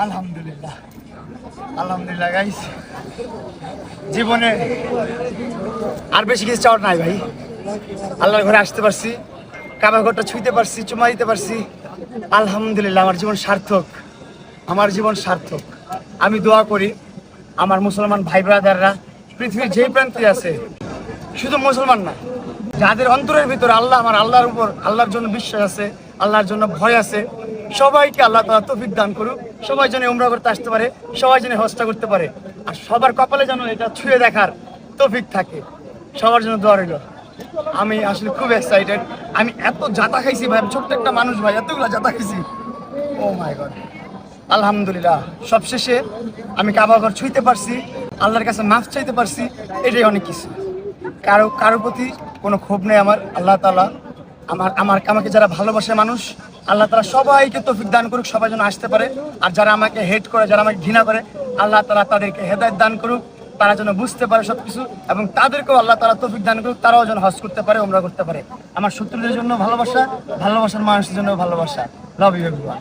আলহামদুলিল্লাহ, আলহামদুলিল্লাহ গাইস, জীবনে আর বেশি কিছু চাওয়ার নাই ভাই। আল্লাহর ঘরে আসতে পারছি, কাবা ঘরটা ছুঁইতে পারছি, চুমা দিতে পারছি, আলহামদুলিল্লাহ। আমার জীবন সার্থক, আমার জীবন সার্থক। আমি দোয়া করি আমার মুসলমান ভাই ব্রাদাররা পৃথিবীর যেই প্রান্তে আছে, শুধু মুসলমান না, যাদের অন্তরের ভিতরে আল্লাহ, আমার আল্লাহর উপর, আল্লাহর জন্য বিশ্বাস আছে, আল্লাহর জন্য ভয় আছে, সবাইকে আল্লাহ তাআলা তৌফিক দান করুক। সবাই যেন উমরা করতে আসতে পারে, সবাই যেন হজটা করতে পারে, আর সবার কপালে যেন এটা ছুঁয়ে দেখার তৌফিক থাকে। সবার জন্য দোয়া রইল। আমি আসলে খুব এক্সাইটেড। আমি এত জাতা খাইছি ভাই, আমি ছোট্ট একটা মানুষ ভাই, এতগুলো জাতা খাইছি। ও মাই গড, আলহামদুলিল্লাহ। সবশেষে আমি কাবা ঘর ছুঁইতে পারছি, আল্লাহর কাছে মাফ চাইতে পারছি, এটাই অনেক কিছু। কারো প্রতি কোনো ক্ষোভ নেই আমার। আল্লাহ তাআলা আমাকে যারা ভালোবাসে মানুষ, আল্লাহ তাআলা সবাইকে তৌফিক দান করুক, সবাই যেন আসতে পারে। আর যারা আমাকে হেট করে, যারা আমাকে ঘৃণা করে, আল্লাহ তাআলা তাদেরকে হেদায়েত দান করুক, তারা যেন বুঝতে পারে সবকিছু, এবং তাদেরকেও আল্লাহ তাআলা তৌফিক দান করুক, তারাও যেন হজ করতে পারে, উমরা করতে পারে। আমার শত্রুদের জন্য ভালোবাসা, ভালোবাসার মানুষের জন্য ভালোবাসা। Love you everyone.